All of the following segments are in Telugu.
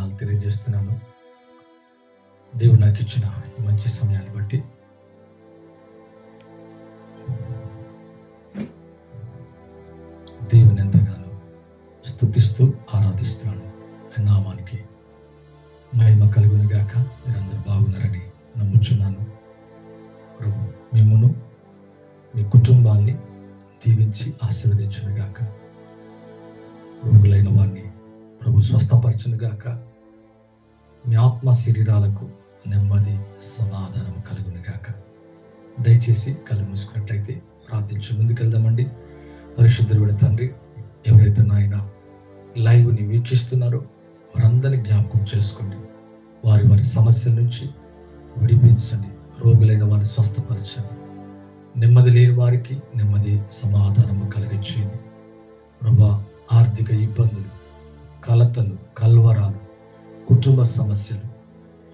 వందనాలు తెలియజేస్తున్నాను. దేవుడు నాకు ఇచ్చిన ఈ మంచి సమయాన్ని బట్టి దేవుని ఎంతగానో స్తుతిస్తూ ఆరాధిస్తున్నాను. ఆయన నామానికి మహిమ కలుగును గాక. మీరందరూ బాగున్నారని నమ్ముచున్నాను. ప్రభు మిమ్మును మీ కుటుంబాన్ని దీవించి ఆశీర్వదించును గాక. రోగులైన వారిని ప్రభు స్వస్థపరచును గాక. మీ ఆత్మ శరీరాలకు నెమ్మది సమాధానం కలుగును గాక. దయచేసి కళ్ళు మూసుకున్నట్లయితే ప్రార్థించి ముందుకెళ్దామండి. పరిశుద్ధుడైన తండ్రి, ఎవరైతే నాయన లైవ్ని వీక్షిస్తున్నారో వారందరినీ జ్ఞాపకం చేసుకోండి. వారి వారి సమస్యల నుంచి విడిపించండి. రోగులైన వారిని స్వస్థపరచండి. నెమ్మది లేని వారికి నెమ్మది సమాధానము కలిగించేయండి. ప్రభా, ఆర్థిక ఇబ్బందులు, కలతలు, కల్వరాలు, కుటుంబ సమస్యలు,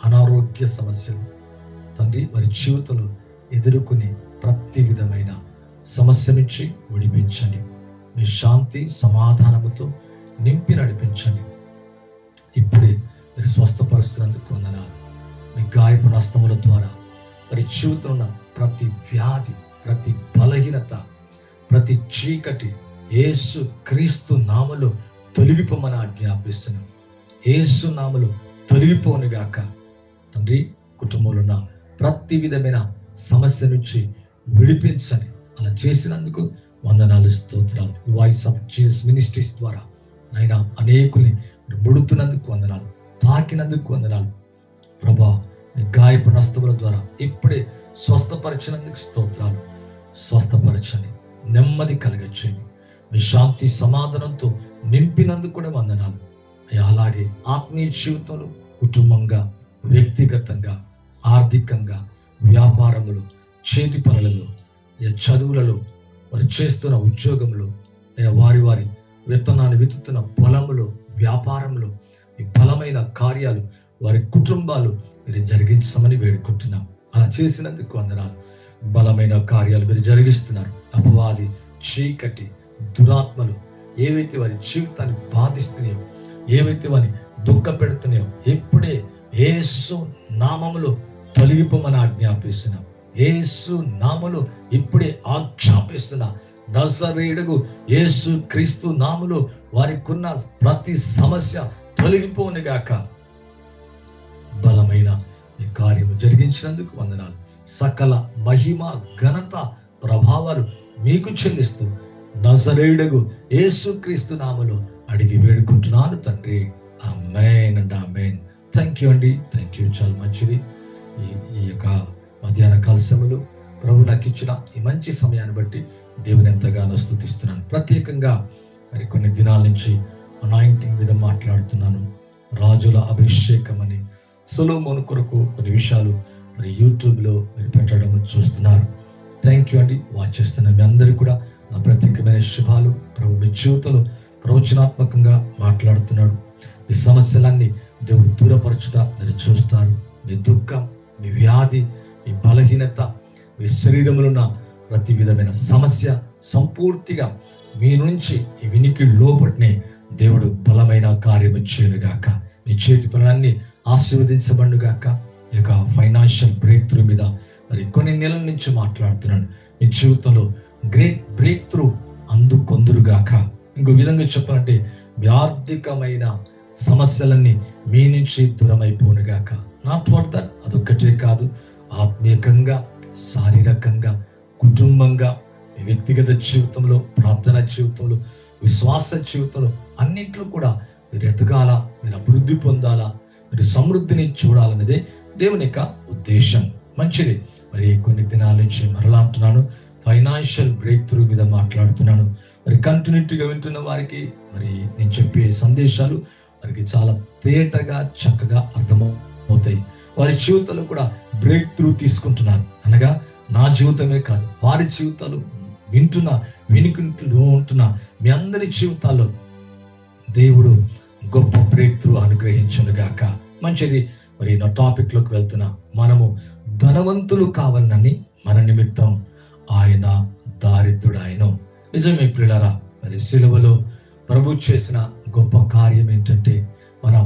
అనారోగ్య సమస్యలు తండ్రి వారి జీవితంలో ఎదుర్కొనే ప్రతి విధమైన సమస్య నుంచి విడిపించండి. మీ శాంతి సమాధానముతో నింపి నడిపించండి. ఇప్పుడే మీరు స్వస్థపరుస్తున్నందుకు వందనాలు. మీ గాయపు హస్తముల ద్వారా వారి జీవితంలో ఉన్న ప్రతి వ్యాధి, ప్రతి బలహీనత, ప్రతి చీకటి యేసు క్రీస్తు నామములో తొలగిపోమని ఆజ్ఞాపిస్తున్నాం. యేసు నామములో తొలగిపోనుగాక. తండ్రి, కుటుంబంలో ఉన్న ప్రతి విధమైన సమస్య నుంచి విడిపించండి. అలా చేసినందుకు వందనాలు, స్తోత్రాలు. వాయిస్ ఆఫ్ జీసస్ మినిస్ట్రీస్ ద్వారా నాయన అనేకుల్ని ముడుతున్నందుకు వందనాలు, తాకినందుకు వందనాలు. ప్రభా, మీ గాయపు హస్తముల ద్వారా ఇప్పుడే స్వస్థపరచినందుకు స్తోత్రాలు. స్వస్థపరచండి, నెమ్మది కలిగించండి. మీ శాంతి సమాధానంతో నింపినందుకు కూడా వందనాలు. అలాగే ఆత్మీయ జీవితంలో కుటుంబంగా, వ్యక్తిగతంగా, ఆర్థికంగా, వ్యాపారములు, చేతి పనులలో, చదువులలో, వారు చేస్తున్న ఉద్యోగంలో, వారి వారి విత్తనాన్ని విత్తుతున్న పొలములో, వ్యాపారంలో ఈ బలమైన కార్యాలు వారి కుటుంబాలు మీరు జరిగించమని వేడుకుంటున్నాం. అలా చేసినందుకు వందనాలు. బలమైన కార్యాలు మీరు జరిగిస్తున్నారు. అపవాది, చీకటి, దురాత్మలు ఏవైతే వారి జీవితాన్ని బాధిస్తున్నాయో, ఏవైతే వారిని దుఃఖ పెడుతున్నాయో ఇప్పుడే యేసు నామములో తొలగిపోమని ఆజ్ఞాపిస్తున్నాం. యేసు నామములో ఇప్పుడే ఆజ్ఞాపిస్తున్నా. నజరేయుడగు యేసు క్రీస్తు నామములో వారికి ఉన్న ప్రతి సమస్య తొలగిపోనుగాక. బలమైన ఈ కార్యము జరిగించినందుకు వందనాలు. సకల మహిమ, ఘనత, ప్రభావాలు మీకు చెల్లిస్తూ నజరేయుడగు యేసు క్రీస్తు నామములో అడిగి వేడుకుంటున్నాను తండ్రి. ఆమేన్ అండ్ ఆమేన్. థ్యాంక్ యూ అండి. Thank you. చాలా మంచిది. ఈ యొక్క మధ్యాహ్న కాల సమయంలో ప్రభు నాకు ఇచ్చిన ఈ మంచి సమయాన్ని బట్టి దేవుని ఎంతగానో స్తుతిస్తున్నాను. ప్రత్యేకంగా మరి కొన్ని దినాల నుంచి అనాయింటింగ్ మీద మాట్లాడుతున్నాను. రాజుల అభిషేకం అని సొలొమోను కొరకు కొన్ని విషయాలు మరి యూట్యూబ్లో మీరు పెట్టడం చూస్తున్నారు. థ్యాంక్ యూ అండి. వాచ్ చేస్తున్న మీ అందరికీ కూడా నా ప్రత్యేకమైన శుభాలు. ప్రభు మీ జీవితంలో ప్రవచనాత్మకంగా మాట్లాడుతున్నాడు. మీ సమస్యలన్నీ దేవుడు దూరపరచుట మీరు చూస్తారు. మీ దుఃఖం, మీ వ్యాధి, మీ బలహీనత, మీ శరీరంలో ఉన్న ప్రతి విధమైన సమస్య సంపూర్తిగా మీ నుంచి ఈ వినికి లోపటినే దేవుడు బలమైన కార్యము చేయనుగాక. మీ చేతి పనులన్నీ ఆశీర్వదించబడుగాక. ఈ యొక్క ఫైనాన్షియల్ బ్రేక్ త్రూ మీద మరి కొన్ని నెలల నుంచి మాట్లాడుతున్నాను. మీ జీవితంలో గ్రేట్ బ్రేక్ త్రూ అందుకొందురుగాక. ఇంకో విధంగా చెప్పాలంటే మీ ఆర్థికమైన సమస్యలన్నీ మీ నుంచి దూరమైపోనుగాక. నాట్ వాట్ దట్, అదొక్కటే కాదు, ఆత్మీయంగా, శారీరకంగా, కుటుంబంగా, మీ వ్యక్తిగత జీవితంలో, ప్రార్థన జీవితంలో, విశ్వాస జీవితంలో అన్నింటిలో కూడా మీరు ఎదగాల, మీరు అభివృద్ధి పొందాలా, మీరు సమృద్ధిని చూడాలన్నదే దేవుని యొక్క ఉద్దేశం. మంచిది. మరి కొన్ని దినాల నుంచి మరలా అంటున్నాను, ఫైనాన్షియల్ బ్రేక్ త్రూ మీద మాట్లాడుతున్నాను. మరి కంటిన్యూటీగా వింటున్న వారికి మరి నేను చెప్పే సందేశాలు వారికి చాలా తేటగా, చక్కగా అర్థమవుతాయి. వారి జీవితాలు కూడా బ్రేక్ త్రూ తీసుకుంటున్నారు. అనగా నా జీవితమే కాదు, వారి జీవితాలు వినుకుంటూ ఉంటున్న మీ అందరి జీవితాల్లో దేవుడు గొప్ప బ్రేక్ త్రూ అనుగ్రహించునుగాక. మంచిది. మరి నా టాపిక్లోకి వెళ్తున్నా. మనము ధనవంతులు కావాలని మన నిమిత్తం ఆయన దారిద్రుడాయను. నిజమే ప్రియులారా, మరి సిలువలో ప్రభు చేసిన గొప్ప కార్యం ఏంటంటే మన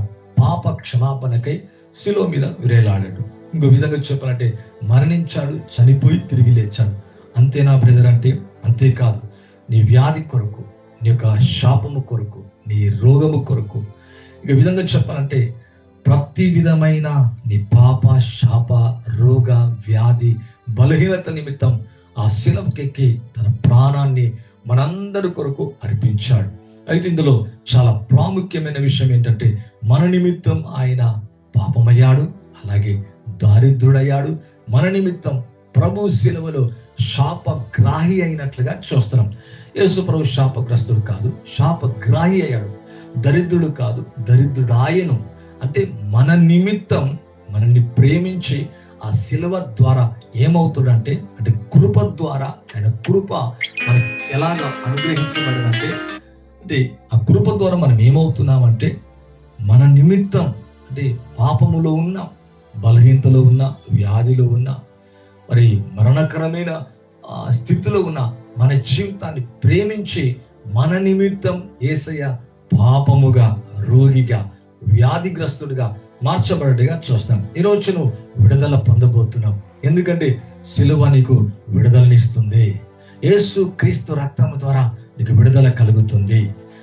పాప క్షమాపణకై శిలువ మీద విరేలాడాడు. ఇంకో విధంగా చెప్పాలంటే మరణించాడు, చనిపోయి తిరిగి లేచాడు. అంతేనా బ్రదర్ అంటే అంతేకాదు, నీ వ్యాధి కొరకు, నీ యొక్క శాపము కొరకు, నీ రోగము కొరకు, ఇక విధంగా చెప్పాలంటే ప్రతి విధమైన నీ పాప, శాప, రోగ, వ్యాధి, బలహీనత నిమిత్తం ఆ శిలువకెక్కి తన ప్రాణాన్ని మనందరి కొరకు అర్పించాడు. అయితే ఇందులో చాలా ప్రాముఖ్యమైన విషయం ఏంటంటే మన నిమిత్తం ఆయన పాపమయ్యాడు, అలాగే దారిద్రుడయ్యాడు. మన నిమిత్తం ప్రభు శిలువలో శాపగ్రాహి అయినట్లుగా చూస్తున్నాం. యేసు ప్రభు శాపగ్రస్తుడు కాదు, శాపగ్రాహి అయ్యాడు. దరిద్రుడు కాదు, దరిద్రుడాయను. అంటే మన నిమిత్తం మనల్ని ప్రేమించి ఆ శిలువ ద్వారా ఏమవుతాడంటే, అంటే కృప ద్వారా, ఆయన కృప మనకు ఎలాగ అనుగ్రహించబడదంటే, అంటే ఆ కృప ద్వారా మనం ఏమవుతున్నామంటే మన నిమిత్తం, అంటే పాపములో ఉన్న, బలహీనతలో ఉన్న, వ్యాధిలో ఉన్న, మరి మరణకరమైన స్థితిలో ఉన్న మన జీవితాన్ని ప్రేమించి మన నిమిత్తం యేసయ్య పాపముగా, రోగిగా, వ్యాధిగ్రస్తుడిగా మార్చబడిగా చూస్తాం. ఈరోజు నువ్వు విడుదల పొందబోతున్నావు. ఎందుకంటే సిలువ నీకు విడుదలనిస్తుంది. యేసు క్రీస్తు రక్తము ద్వారా నీకు విడుదల కలుగుతుంది.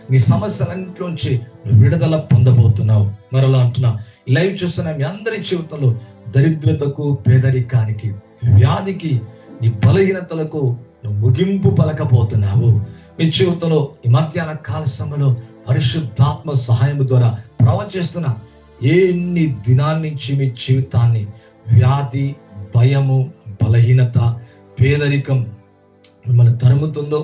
నీ సమస్యలన్నింటిలోంచి నువ్వు విడుదల పొందబోతున్నావు. మరలా అంటున్నా, లైవ్ చూస్తున్న మీ అందరి జీవితంలో దరిద్రతకు, పేదరికానికి, వ్యాధికి, నీ బలహీనతలకు నువ్వు ముగింపు పలకపోతున్నావు. మీ జీవితంలో ఈ మధ్యాహ్న కాల సమయంలో పరిశుద్ధాత్మ సహాయం ద్వారా ప్రవచిస్తున్నా, ఎన్ని దినాల నుంచి మీ జీవితాన్ని వ్యాధి, భయము, బలహీనత, పేదరికం మిమ్మల్ని తరుముతుందో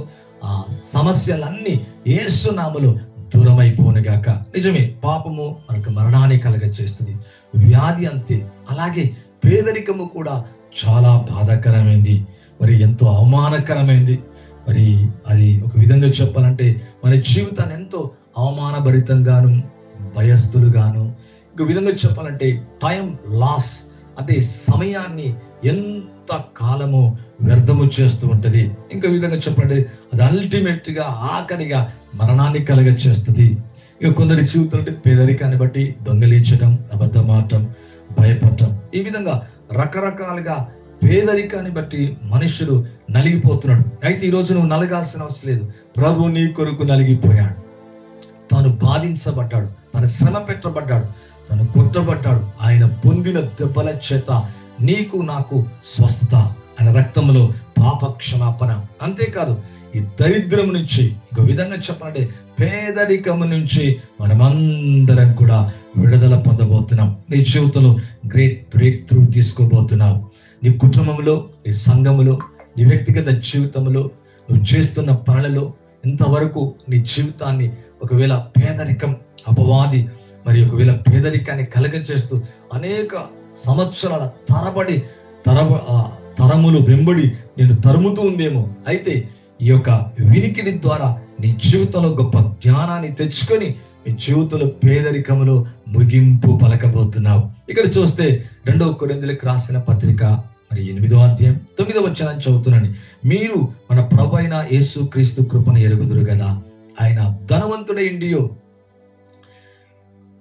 ఆ సమస్యలన్నీ యేసు నామములో దూరమైపోనుగాక. నిజమే, పాపము మనకు మరణాన్ని కలగచేస్తుంది, వ్యాధి అంతే, అలాగే పేదరికము కూడా చాలా బాధాకరమైంది, మరి ఎంతో అవమానకరమైంది. మరి అది ఒక విధంగా చెప్పాలంటే మన జీవితాన్ని ఎంతో అవమానభరితంగాను, భయస్థులుగాను, ఇంకో విధంగా చెప్పాలంటే టైం లాస్, అంటే సమయాన్ని ఎంత కాలము వ్యర్థము చేస్తూ ఉంటుంది. ఇంకో విధంగా చెప్పాలంటే అది అల్టిమేట్గా ఆఖరిగా మరణాన్ని కలగచేస్తుంది. ఇక కొందరి జీవితంలో పేదరికాన్ని బట్టి దొంగలించడం, అబద్ధమాటం, భయపడటం, ఈ విధంగా రకరకాలుగా పేదరికాన్ని బట్టి మనుషులు నలిగిపోతున్నాడు. అయితే ఈరోజు నువ్వు నలగాల్సిన అవసరం లేదు. ప్రభు నీ కొరకు నలిగిపోయాడు. తాను బాధించబడ్డాడు, తను శ్రమ పెట్టబడ్డాడు, తను కొట్టబడ్డాడు. ఆయన పొందిన దెబ్బల చేత నీకు నాకు స్వస్థత, ఆయన రక్తంలో పాప క్షమాపణ. అంతేకాదు, ఈ దరిద్రం నుంచి, ఇంకో విధంగా చెప్పాలంటే పేదరికము నుంచి మనమందరం కూడా విడుదల పొందబోతున్నాం. నీ జీవితంలో గ్రేట్ బ్రేక్ త్రూ తీసుకోబోతున్నావు. నీ కుటుంబంలో, నీ సంఘములో, నీ వ్యక్తిగత జీవితంలో, నువ్వు చేస్తున్న పనులలో ఇంతవరకు నీ జీవితాన్ని ఒకవేళ పేదరికం, అపవాది మరి ఒకవేళ పేదరికాన్ని కలగచేస్తూ అనేక సంవత్సరాల తరములు వెంబడి నేను తరుముతూ ఉందేమో. అయితే ఈ యొక్క వినికిడి ద్వారా నీ జీవితంలో గొప్ప జ్ఞానాన్ని తెచ్చుకొని నీ జీవితంలో పేదరికములో ముగింపు పలకబోతున్నావు. ఇక్కడ చూస్తే 2 కొరింథీయులకు రాసిన పత్రిక మరి 8వ అధ్యాయం 9వ వచనాన్ని చదువుతున్నాను. మీరు మన ప్రభు అయిన యేసు క్రీస్తు కృపను ఎరుగుదురు కదా, ఆయన ధనవంతుడైండియో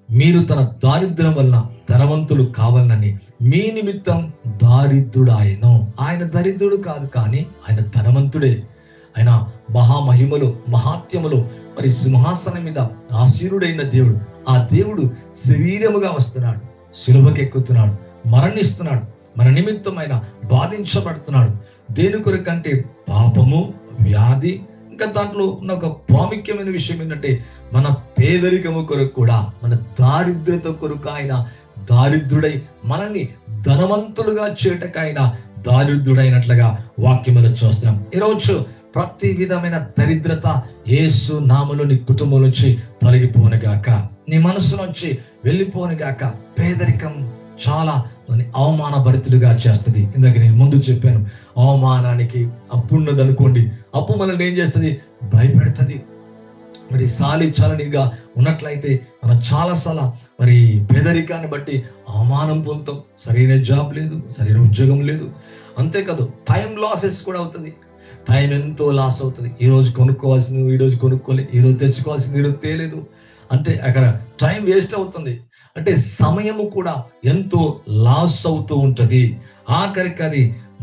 మీరు తన దారిద్ర్యం వలన ధనవంతులు కావాలని మీ నిమిత్తం దారిద్రుడాయను. ఆయన దరిద్రుడు కాదు, కానీ ఆయన ధనవంతుడే. ఆయన మహామహిమలు, మహాత్యములు, మరి సింహాసనం మీద ఆసీనుడైన దేవుడు. ఆ దేవుడు శరీరముగా వస్తున్నాడు, శిలువకెక్కుతున్నాడు, మరణిస్తున్నాడు, మన నిమిత్తం ఆయన బాధించబడుతున్నాడు. దేని కొరకంటే పాపము, వ్యాధి, ఇంకా దాంట్లో ఉన్న ఒక ప్రాముఖ్యమైన విషయం ఏంటంటే మన పేదరికము కొరకు కూడా, మన దారిద్రత కొరకు ఆయన దారిద్రుడై మనల్ని ధనవంతులుగా చేయటకైన దారిద్రుడైనట్లుగా వాక్యములు చూస్తున్నాం. ఈరోజు ప్రతి విధమైన దరిద్రత యేసు నామములో నీ కుటుంబం నుంచి తొలగిపోనుగాక, నీ మనసు నుంచి వెళ్ళిపోనుగాక. పేదరికం చాలా అవమానభరితులుగా చేస్తుంది. ఇందాక నేను ముందు చెప్పాను, అవమానానికి అప్పు ఉన్నదనుకోండి, అప్పు మనల్ని ఏం చేస్తుంది? భయపెడుతుంది. మరి చలనిగా ఉన్నట్లయితే మనం చాలాసార్లు మరి పేదరికాన్ని బట్టి అవమానం పొందుతాం. సరైన జాబ్ లేదు, సరైన ఉద్యోగం లేదు. అంతేకాదు టైం లాసెస్ కూడా అవుతుంది. టైం ఎంతో లాస్ అవుతుంది. ఈరోజు కొనుక్కోవాల్సింది ఈరోజు కొనుక్కోలే, ఈరోజు తెచ్చుకోవాల్సింది ఈరోజు తేలేదు అంటే అక్కడ టైం వేస్ట్ అవుతుంది. అంటే సమయము కూడా ఎంతో లాస్ అవుతూ ఉంటుంది. ఆఖరికి అది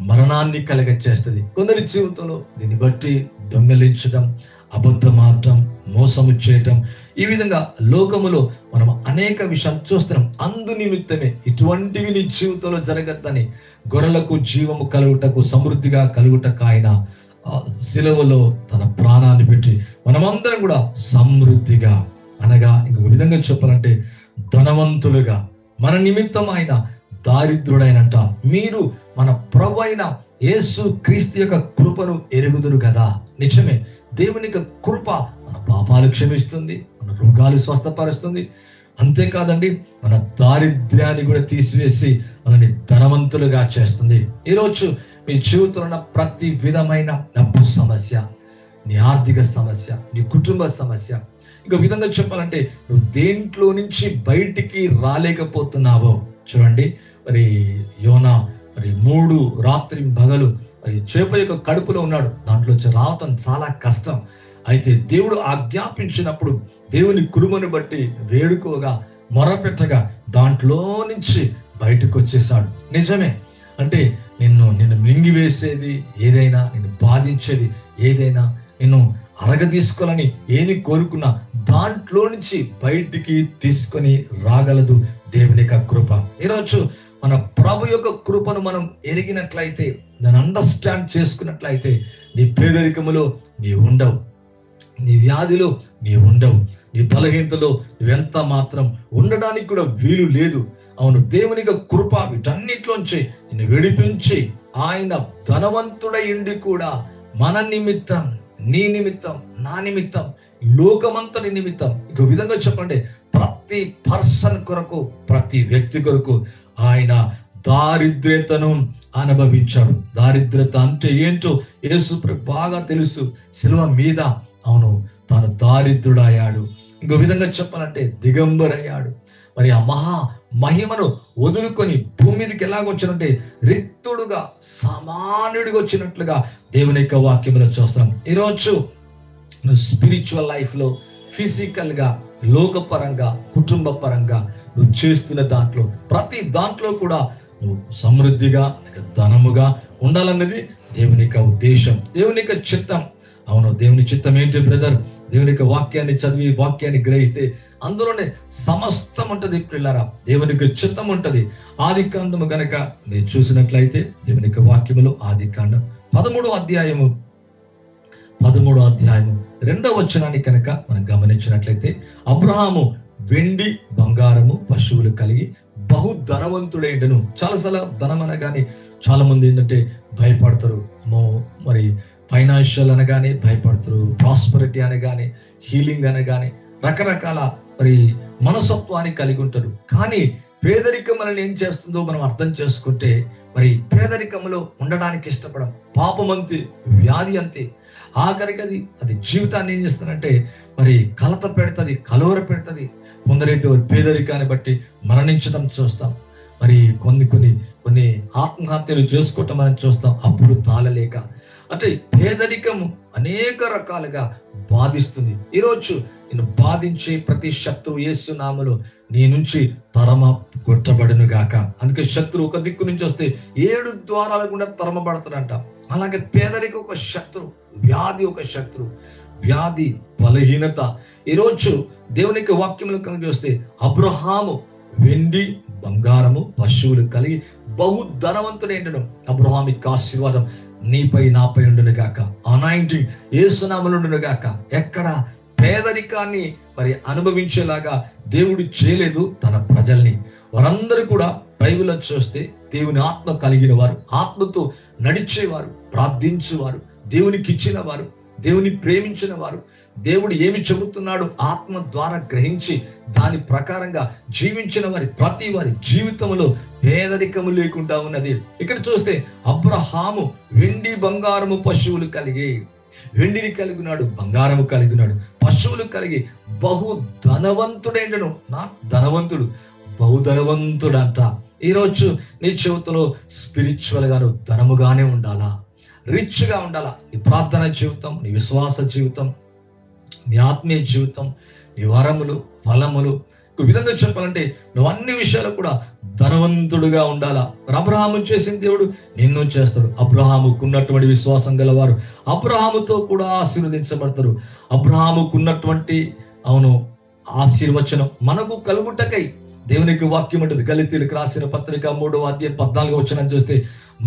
మరణాన్ని కలగచేస్తుంది. కొందరి జీవితంలో దీన్ని బట్టి దొంగలించడం, అబద్ధమాడటం, మోసము చేయటం, ఈ విధంగా లోకములో మనం అనేక విషయాలు చూస్తున్నాం. అందు నిమిత్తమే ఇటువంటివి నీ జీవితంలో జరగద్దని గొర్రెలకు జీవము కలుగుటకు, సమృద్ధిగా కలుగుటకు ఆయన శిలువలో తన ప్రాణాన్ని పెట్టి మనమందరం కూడా సమృద్ధిగా, అనగా ఇంకొక విధంగా చెప్పాలంటే ధనవంతులుగా, మన నిమిత్తం ఆయన దారిద్రుడైనంట. మీరు మన ప్రభు అయిన యేసు క్రీస్తు యొక్క కృపను ఎరుగుదురు కదా. నిజమే, దేవుని యొక్క కృప మన పాపాలు క్షమిస్తుంది, మన రోగాలు స్వస్థపరుస్తుంది. అంతేకాదండి, మన దారిద్ర్యాన్ని కూడా తీసివేసి మనని ధనవంతులుగా చేస్తుంది. ఈరోజు మీ జీవితంలో ఉన్న ప్రతి విధమైన అప్పు సమస్య, నీ ఆర్థిక సమస్య, నీ కుటుంబ సమస్య, ఇంకో విధంగా చెప్పాలంటే నువ్వు దేంట్లో నుంచి బయటికి రాలేకపోతున్నావో చూడండి. మరి యోనా మరి 3 రాత్రి పగలు మరి చేప యొక్క కడుపులో ఉన్నాడు. దాంట్లో రావటం చాలా కష్టం. అయితే దేవుడు ఆజ్ఞాపించినప్పుడు దేవుని కృపను బట్టి వేడుకోగా, మొరపెట్టగా దాంట్లో నుంచి బయటకు వచ్చేసాడు. నిజమే, అంటే నిన్ను మింగివేసేది ఏదైనా, నిన్ను బాధించేది ఏదైనా, నిన్ను అరగదీసుకోవాలని ఏది కోరుకున్నా దాంట్లో నుంచి బయటికి తీసుకొని రాగలదు దేవుని యొక్క కృప. ఈరోజు మన ప్రభు యొక్క కృపను మనం ఎరిగినట్లయితే, దాన్ని అండర్స్టాండ్ చేసుకున్నట్లయితే, నీ పేదరికములో నీ ఉండవు, నీ వ్యాధిలో నీ ఉండవు, నీ బలహీనతలో నువ్వెంత మాత్రం ఉండడానికి కూడా వీలు లేదు. అవును, దేవుని యొక్క కృప వీటన్నిటిలోంచి నిన్ను విడిపించి ఆయన ధనవంతుడై ఉండి కూడా మన నిమిత్తం, నీ నిమిత్తం, నా నిమిత్తం, లోకమంతటి నిమిత్తం, ఇంకో విధంగా చెప్పండి, ప్రతి పర్సన్ కొరకు, ప్రతి వ్యక్తి కొరకు ఆయన దారిద్ర్యతను అనుభవించాడు. దారిద్రత అంటే ఏంటో యేసు బాగా తెలుసు. శిలువ మీద అవును తాను దారిద్రుడయ్యాడు. ఇంకో విధంగా చెప్పాలంటే దిగంబరయ్యాడు. మరి ఆ మహా మహిమను వదులుకొని భూమి మీదకి ఎలాగొచ్చినంటే రిక్తుడుగా, సామాన్యుడిగా వచ్చినట్లుగా దేవుని యొక్క వాక్యములో చూస్తాం. ఈరోజు నువ్వు స్పిరిచువల్ లైఫ్లో, ఫిజికల్గా, లోకపరంగా, కుటుంబ పరంగా నువ్వు చేస్తున్న దాంట్లో, ప్రతి దాంట్లో కూడా నువ్వు సమృద్ధిగా, ధనముగా ఉండాలన్నది దేవుని యొక్క ఉద్దేశం, దేవుని యొక్క చిత్తం. అవును, దేవుని చిత్తం ఏంటి బ్రదర్? దేవుని యొక్క వాక్యాన్ని చదివి, వాక్యాన్ని గ్రహిస్తే అందులోనే సమస్తం ఉంటుంది పిల్లరా. దేవుని యొక్క చిత్తం ఉంటుంది. ఆదికాండము గనక మీరు చూసినట్లయితే దేవుని యొక్క వాక్యములో ఆదికాండం 13వ అధ్యాయము 2వ వచనాన్ని కనుక మనం గమనించినట్లయితే, అబ్రహాము వెండి బంగారము పశువులు కలిగి బహు ధనవంతుడైండెను. చాలాసార్లు ధనం అనగానే చాలా మంది ఏంటంటే భయపడతారు. మరి ఫైనాన్షియల్ అనగానే భయపడతారు, ప్రాస్పరిటీ అనగానే, హీలింగ్ అనగానే రకరకాల మరి మనస్తత్వాన్ని కలిగి ఉంటారు. కానీ పేదరికం మనల్ని ఏం చేస్తుందో మనం అర్థం చేసుకుంటే, మరి పేదరికంలో ఉండడానికి ఇష్టపడం, పాపం అంతే, వ్యాధి అంతే, ఆఖరికి అది జీవితాన్ని ఏం చేస్తుందంటే మరి కలత పెడుతుంది, కలవర పెడుతుంది. కొందరైతే పేదరికాన్ని బట్టి మరణించడం చూస్తాం. మరి కొన్ని ఆత్మహత్యలు చేసుకోవటం మనం చూస్తాం, అప్పుడు తాళలేక. అంటే పేదరికం అనేక రకాలుగా బాధిస్తుంది. ఈరోజు నేను బాధించే ప్రతి శత్రువు యేసు నామములో నీ నుంచి తరమ కొట్టబడును గాక. అందుకే శత్రువు ఒక దిక్కు నుంచి వస్తే 7 ద్వారాల గుండా తరమబడతాడంట. అలాగే పేదరికం ఒక శత్రువు, వ్యాధి ఒక శత్రువు, వ్యాధి, బలహీనత. ఈరోజు దేవునికి వాక్యములు కనుక వస్తే, అబ్రహాము వెండి బంగారము పశువులు కలిగి బహు ధనవంతుడైండెను. అబ్రహామికి ఆశీర్వాదం నీపై నాపై ఉండును గాక, అనాయింటింగ్ యేసు నామములో ఉండును గాక. ఎక్కడ పేదరికాన్ని మరి అనుభవించేలాగా దేవుడు చేయలేదు తన ప్రజల్ని. వారందరూ కూడా బైబిల్లో చూస్తే దేవుని ఆత్మ కలిగిన వారు, ఆత్మతో నడిచేవారు, ప్రార్థించేవారు, దేవునికి ఇచ్చిన వారు, దేవుని ప్రేమించిన వారు, దేవుడు ఏమి చెబుతున్నాడు ఆత్మ ద్వారా గ్రహించి దాని ప్రకారంగా జీవించిన ప్రతి వారి జీవితంలో పేదరికము లేకుండా ఉన్నది. ఇక్కడ చూస్తే అబ్రహాము వెండి బంగారము పశువులు కలిగి, వెండిని కలిగినాడు, బంగారము కలిగినాడు, పశువులు కలిగి బహు ధనవంతుడైండెను. నా ధనవంతుడు, బహు ధనవంతుడంట. ఈరోజు నీ జీవితంలో స్పిరిచువల్ గా నువ్వు ధనముగానే ఉండాలా, రిచ్ గా ఉండాలా. నీ ప్రార్థన జీవితం, నీ విశ్వాస జీవితం, నీ ఆత్మీయ జీవితం, నీ వరములు, ఫలములు, ఒక విధంగా చెప్పాలంటే నువ్వు అన్ని విషయాలు కూడా ధనవంతుడుగా ఉండాలా. అబ్రహాము చేసిన దేవుడు నిన్ను చేస్తాడు. అబ్రహాముకున్నటువంటి విశ్వాసం గలవారు అబ్రహాముతో కూడా ఆశీర్వదించబడతారు. అబ్రహాముకున్నటువంటి ఆశీర్వచనం మనకు కలుగుటకై దేవునికి వాక్యం ఉంటుంది. గలితీయులకు రాసిన పత్రిక 3వ అధ్యాయం 14వ వచనం చూస్తే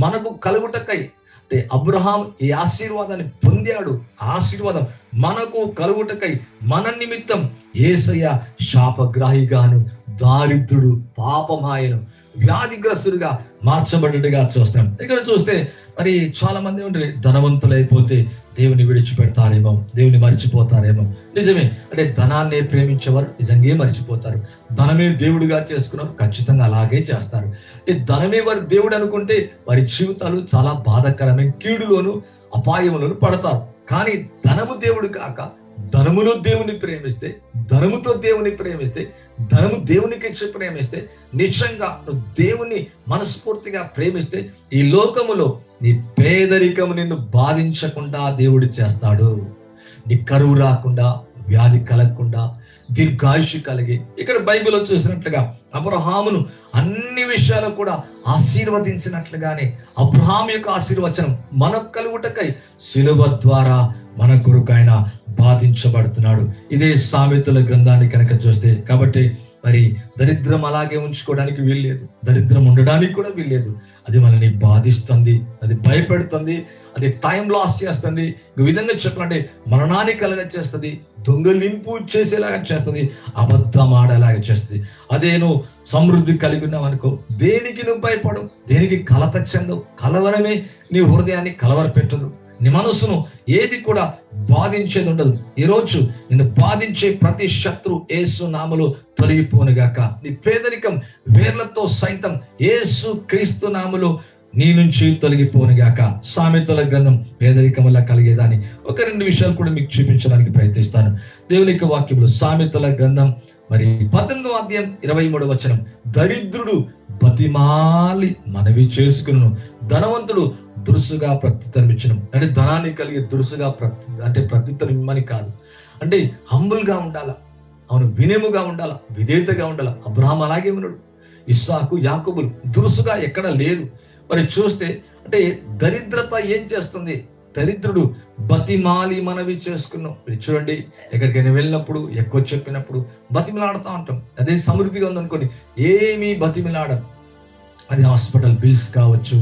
మనకు కలుగుటకై అంటే అబ్రహాం ఈ ఆశీర్వాదాన్ని పొందాడు. ఆశీర్వాదం మనకు కలుగుటకై మన నిమిత్తం యేసయ్య శాపగ్రాహిగాను, దారిద్రుడు, పాపమాయను, వ్యాధిగ్రస్తుడిగా మార్చబడ్డట్టుగా చూస్తాం. ఇక్కడ చూస్తే మరి చాలా మంది ఉంటారు, ధనవంతులైపోతే దేవుని విడిచిపెడతారేమో, దేవుని మర్చిపోతారేమో. నిజమే, అంటే ధనాన్ని ప్రేమించేవారు నిజంగా మర్చిపోతారు. ధనమే దేవుడిగా చేసుకున్నారు, ఖచ్చితంగా అలాగే చేస్తారు. అంటే ధనమే వారి దేవుడు అనుకుంటే వారి జీవితాలు చాలా బాధాకరమైన కీడులోను అపాయంలోను పడతారు. కానీ ధనము దేవుడు కాక ధనములో దేవుని ప్రేమిస్తే, ధనముతో దేవుని ప్రేమిస్తే, ధనము దేవునికి ఇచ్చి ప్రేమిస్తే, నిజంగా నువ్వు దేవుని మనస్ఫూర్తిగా ప్రేమిస్తే ఈ లోకములో నీ పేదరికము నిన్ను బాధించకుండా దేవుడు చేస్తాడు. నీ కరువు రాకుండా, వ్యాధి కలగకుండా, దీర్ఘాయుషు కలిగి. ఇక్కడ బైబిల్లో చూసినట్లుగా అబ్రహామును అన్ని విషయాలు కూడా ఆశీర్వదించినట్లుగానే అబ్రహాము యొక్క ఆశీర్వచనం మనకు కలుగుటకై శిలువ ద్వారా మన కొరకు ఆయన బాధించబడుతున్నాడు. ఇదే సామెతల గ్రంథాన్ని కనుక చూస్తే, కాబట్టి మరి దరిద్రం అలాగే ఉంచుకోవడానికి వీల్లేదు, దరిద్రం ఉండడానికి కూడా వీల్లేదు. అది మనల్ని బాధిస్తుంది, అది భయపెడుతుంది, అది టైం లాస్ చేస్తుంది. ఈ విధంగా చెప్పాలంటే మరణాన్ని కలగ చేస్తుంది, దొంగలింపు చేసేలాగా చేస్తుంది, అబద్ధం ఆడేలాగా చేస్తుంది. అదే నువ్వు సమృద్ధి కలిగి ఉన్నావు అనుకో, దేనికి నువ్వు భయపడు, దేనికి కలత చెందవు. కలవరమే నీ హృదయాన్ని కలవర పెట్టదు, నీ మనసును ఏది కూడా బాధించేది ఉండదు. ఈరోజు నిన్ను బాధించే ప్రతి శత్రు యేసు నామములో తొలగిపోనుగాక. నీ పేదరికం వేర్లతో సైతం యేసు క్రీస్తు నామములో నీ నుంచి తొలగిపోనుగాక. సామెతల గ్రంథం పేదరికం వల్ల కలిగేదాన్ని ఒక 2 విషయాలు కూడా మీకు చూపించడానికి ప్రయత్నిస్తాను. దేవుని వాక్యంలో సామెతల గ్రంథం మరి 18వ అధ్యాయం 23వ వచనం, దరిద్రుడు బతిమాలి మనవి చేసుకును, ధనవంతుడు దురుసుగా ప్రత్యుత్తరం ఇచ్చను. అంటే ధనాన్ని కలిగి దురుసుగా ప్రత్యుత్తరం ఇమ్మని కాదు, అంటే హంబుల్గా ఉండాలా, వినయముగా ఉండాలా, విధేయతగా ఉండాలా. అబ్రహాం అలాగే ఉన్నాడు, ఇస్సాకు, యాకోబులు దురుసుగా ఎక్కడ లేదు. మరి చూస్తే అంటే దరిద్రత ఏం చేస్తుంది, దరిద్రుడు బతిమాలి మనవి చేసుకున్నాం. చూడండి, ఎక్కడికైనా వెళ్ళినప్పుడు, ఎక్కువ చెప్పినప్పుడు బతిమిలాడుతూ ఉంటాం. అదే సమృద్ధిగా ఉందనుకోండి, ఏమీ బతిమిలాడం. అది హాస్పిటల్ బిల్స్ కావచ్చు,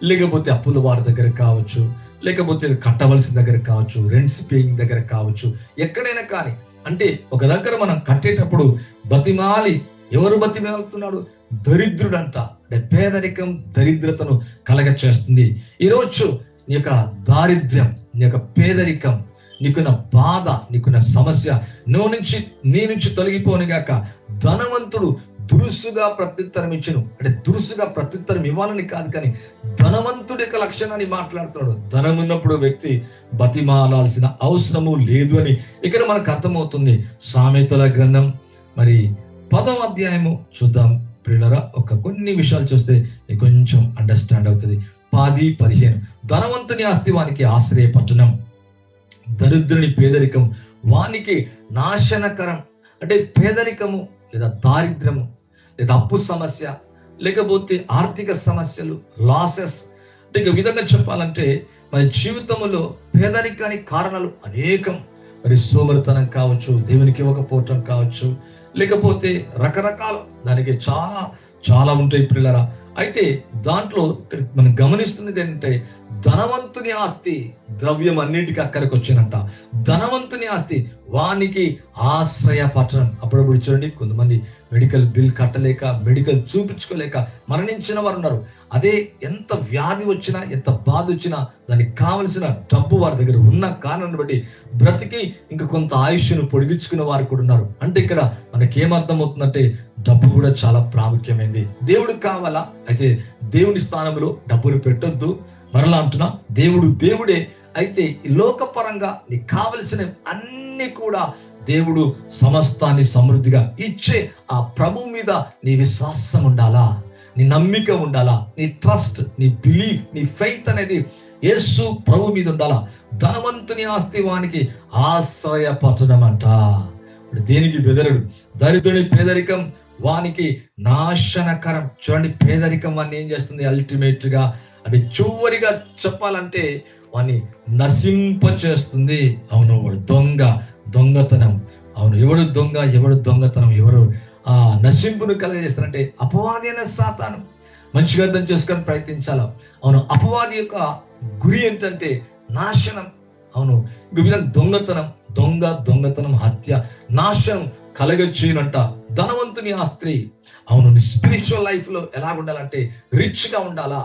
లేకపోతే అప్పుల వారి దగ్గర కావచ్చు, లేకపోతే కట్టవలసిన దగ్గర కావచ్చు, రెంట్స్ పేయింగ్ దగ్గర కావచ్చు, ఎక్కడైనా కానీ. అంటే ఒక దగ్గర మనం కట్టేటప్పుడు బతిమాలి, ఎవరు బతిమాలుతున్నాడు? దరిద్రుడంట. అంటే పేదరికం దరిద్రతను కలగ చేస్తుంది. ఈరోజు నీ యొక్క దారిద్ర్యం, నీ యొక్క పేదరికం, నీకున్న బాధ, నీకున్న సమస్య నీ నుంచి తొలగిపోనుగాక. ధనవంతుడు దురుసుగా ప్రత్యుత్తరం ఇచ్చును. అంటే దురుసుగా ప్రత్యుత్తరం ఇవ్వాలని కాదు, కానీ ధనవంతుడి యొక్క లక్షణాన్ని మాట్లాడుతున్నాడు. ధనం ఉన్నప్పుడు వ్యక్తి బతిమాలాల్సిన అవసరము లేదు అని ఇక్కడ మనకు అర్థమవుతుంది. సామెతల గ్రంథం మరి 10వ అధ్యాయము చూద్దాం ప్రియులారా. కొన్ని విషయాలు చూస్తే కొంచెం అండర్స్టాండ్ అవుతుంది. 10-15, ధనవంతుని ఆస్తి వానికి ఆశ్రయ పట్టణం, దరిద్రుని పేదరికం వానికి నాశనకరం. అంటే పేదరికము లేదా దారిద్రము లేదా అప్పు సమస్య, లేకపోతే ఆర్థిక సమస్యలు, లాసెస్. అంటే ఇక విధంగా చెప్పాలంటే మన జీవితంలో పేదరికానికి కారణాలు అనేకం. మరి సోమరితనం కావచ్చు, దేవునికి ఇవ్వకపోవటం కావచ్చు, లేకపోతే రకరకాల, దానికి చాలా చాలా ఉంటాయి పిల్లరా. అయితే దాంట్లో మనం గమనిస్తున్నది ఏంటంటే, ధనవంతుని ఆస్తి ద్రవ్యం అన్నిటికీ అక్కడికి వచ్చినంట. ధనవంతుని ఆస్తి వానికి ఆశ్రయ పట్టణం. అప్పుడప్పుడు చూడండి, కొంతమంది మెడికల్ బిల్ కట్టలేక, మెడికల్ చూపించుకోలేక మరణించిన వారు ఉన్నారు. అదే ఎంత వ్యాధి వచ్చినా, ఎంత బాధ వచ్చినా దానికి కావలసిన డబ్బు వారి దగ్గర ఉన్న కారణాన్ని బట్టి బ్రతికి ఇంకా కొంత ఆయుష్ను పొడిగించుకున్న వారు కూడా ఉన్నారు. అంటే ఇక్కడ మనకేమర్థం అవుతుందంటే, డబ్బు కూడా చాలా ప్రాముఖ్యమైంది. దేవుడికి కావాలా? అయితే దేవుని స్థానంలో డబ్బులు పెట్టొద్దు. మరలా అంటున్నా, దేవుడు దేవుడే. అయితే ఈ లోకపరంగా నీకు కావలసిన అన్ని కూడా దేవుడు సమస్తాన్ని సమృద్ధిగా ఇచ్చే ఆ ప్రభు మీద నీ విశ్వాసం ఉండాలా, నీ నమ్మిక ఉండాలా, నీ ట్రస్ట్, నీ బిలీఫ్, నీ ఫెయిత్ అనేది యేసు ప్రభు మీద ఉండాలా. ధనవంతుని ఆస్తి వానికి ఆశ్రయ పట్టణం అంట. దేనికి బెదరడు, దరిద్రుని పేదరికం వానికి నాశనకరం. చూడండి, పేదరికం వాడిని ఏం చేస్తుంది? అల్టిమేట్ గా అంటే చివరిగా చెప్పాలంటే వాడిని నశింప చేస్తుంది. అవును, వాడు దొంగతనం. అవును, ఎవడు దొంగతనం, ఎవరు ఆ నశింపును కలగజేస్తారంటే అపవాది అయిన సాతాను. మంచిగా అర్థం చేసుకొని ప్రయత్నించాల. అవును, అపవాది యొక్క గురి ఏంటంటే నాశనం. అవును, దొంగతనం, హత్య, నాశనం కలగచ్చేనంట ధనవంతుని ఆ స్త్రీ. అవును, స్పిరిచువల్ లైఫ్ లో ఎలా ఉండాలంటే రిచ్ గా ఉండాలా,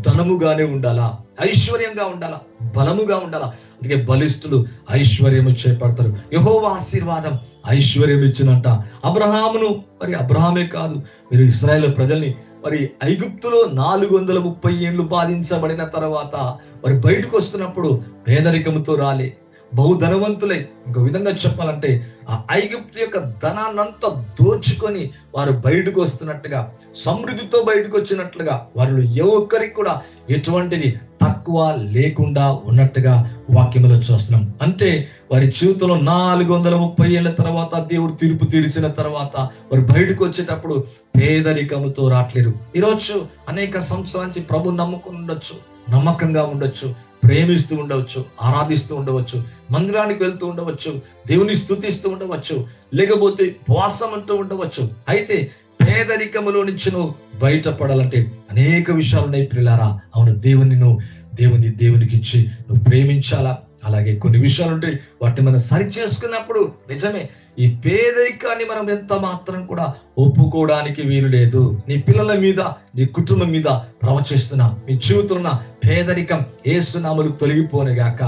ధనముగానే ఉండాలా, ఐశ్వర్యంగా ఉండాలా, బలముగా ఉండాలా. అందుకే బలిష్ఠులు ఐశ్వర్యము చేపడతారు. యెహోవా ఆశీర్వాదం ఐశ్వర్యం ఇచ్చినంట అబ్రహామును. మరి అబ్రహామే కాదు, మీరు ఇశ్రాయేలు ప్రజల్ని మరి ఐగుప్తులో 430 ఏళ్ళు బాధించబడిన తర్వాత మరి బయటకు వస్తున్నప్పుడు పేదరికంతో రాలే, బహుధనవంతులై. ఇంకో విధంగా చెప్పాలంటే ఆ ఐగుప్తు యొక్క ధనాన్నంతా దోచుకొని వారు బయటకు వస్తున్నట్టుగా, సమృద్ధితో బయటకు వచ్చినట్లుగా, వారిలో ఏ ఒక్కరికి కూడా ఎటువంటిది తక్కువ లేకుండా ఉన్నట్టుగా వాక్యములో చూస్తున్నాం. అంటే వారి జీవితంలో 430 ఏళ్ల తర్వాత దేవుడు తీర్పు తీర్చిన తర్వాత వారు బయటకు వచ్చేటప్పుడు పేదరికముతో రావట్లేరు. ఈరోజు అనేక సంవత్సరాల నుంచి ప్రభు నమ్ముకుని ఉండొచ్చు, నమ్మకంగా ఉండొచ్చు, ప్రేమిస్తూ ఉండవచ్చు, ఆరాధిస్తూ ఉండవచ్చు, మందిరానికి వెళ్తూ ఉండవచ్చు, దేవుని స్తుతిస్తూ ఉండవచ్చు, లేకపోతే ఉపవాసం అంటూ ఉండవచ్చు. అయితే పేదరికములో నుంచి నువ్వు బయటపడాలంటే అనేక విషయాలు ఉన్నాయి ప్రియులారా. అవును, దేవునికి ఇచ్చి నువ్వు ప్రేమించాలా. అలాగే కొన్ని విషయాలు ఉంటాయి, వాటిని మనం సరి చేసుకున్నప్పుడు నిజమే ఈ పేదరికాన్ని మనం ఎంత మాత్రం కూడా ఒప్పుకోవడానికి వీలు లేదు. నీ పిల్లల మీద, నీ కుటుంబం మీద ప్రవచిస్తున్నా, మీ జీవితంలో ఉన్న పేదరికం యేసు నామములో తొలగిపోనుగాక,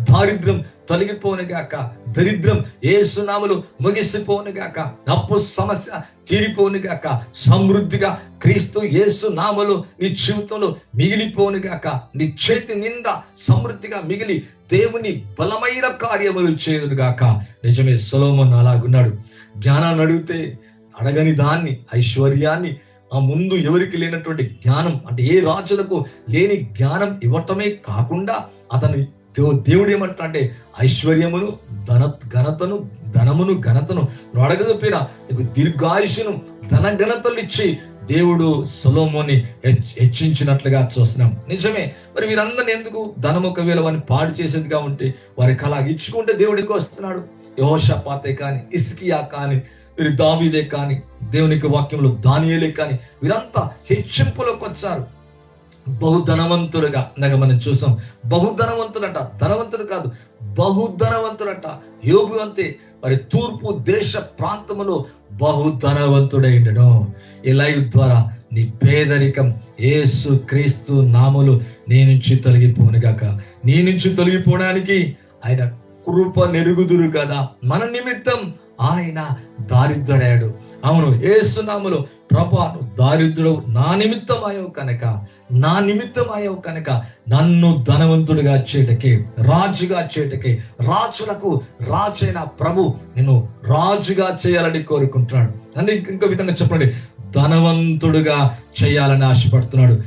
దారిద్ర్యం తొలగిపోనుగాక, దరిద్రం యేసు నామములో ముగిసిపోనుగాక, అప్పు సమస్య తీరిపోనుగాక, సమృద్ధిగా క్రీస్తు యేసు నామములో నీ జీవితంలో మిగిలిపోనుగాక, నీ చేతి నిండా సమృద్ధిగా మిగిలి దేవుని బలమైన కార్యములు చేయునుగాక. నిజమే, సొలొమోను అలాగున్నాడు. జ్ఞానాన్ని అడిగితే అడగని దాన్ని, ఐశ్వర్యాన్ని, ఆ ముందు ఎవరికి లేనటువంటి జ్ఞానం, అంటే ఏ రాజులకు లేని జ్ఞానం ఇవ్వటమే కాకుండా అతను దేవుడు ఏమంటా అంటే ఐశ్వర్యమును, ధనమును ఘనతను నువ్వు అడగకపోయినా నీకు దీర్ఘాయుషును, ధన ఘనతలు ఇచ్చి దేవుడు సొలొమోన్ని హెచ్చించినట్లుగా చూస్తున్నాం. నిజమే, మరి వీరందరినీ ఎందుకు ధనం ఒకవేళ వారిని పాడు చేసేదిగా ఉంటే వారికి అలా ఇచ్చుకుంటే దేవుడికి వస్తున్నాడు. యెహోషాపాతే కానీ, హిజ్కియా కానీ, వీరు దావీదే కానీ, దేవునికి వాక్యంలో దానియేలే కానీ, వీరంతా హెచ్చింపులోకి వచ్చారు. బహుధనవంతులుగా ఇందాక మనం చూసాం. బహుధనవంతులట, ధనవంతుడు కాదు, బహుధనవంతులట. యోబు అంతే, మరి తూర్పు దేశ ప్రాంతములో బహుధనవంతుడైండను. ఈ లైవ్ ద్వారా నీ పేదరికం యేసు క్రీస్తు నామములో నీ నుంచి తొలగిపోనుగాక. నీ నుంచి తొలగిపోవడానికి ఆయన కృప నెరుగుదురు కదా. మన నిమిత్తం ఆయన దారిద్రుడాడు. అవును, యేసు నామములో ప్రభా నువ్వు దారిద్రుడు నా నిమిత్తం అయ్యావు కనుక నన్ను ధనవంతుడిగా చేయటకే, రాజుగా చేయటకే, రాజులకు రాజైన ప్రభు నిన్ను రాజుగా చేయాలని కోరుకుంటున్నాడు. అంటే ఇంకో విధంగా చెప్పండి, ధనవంతుడుగా చేయాలని ఆశపడుతున్నాడు.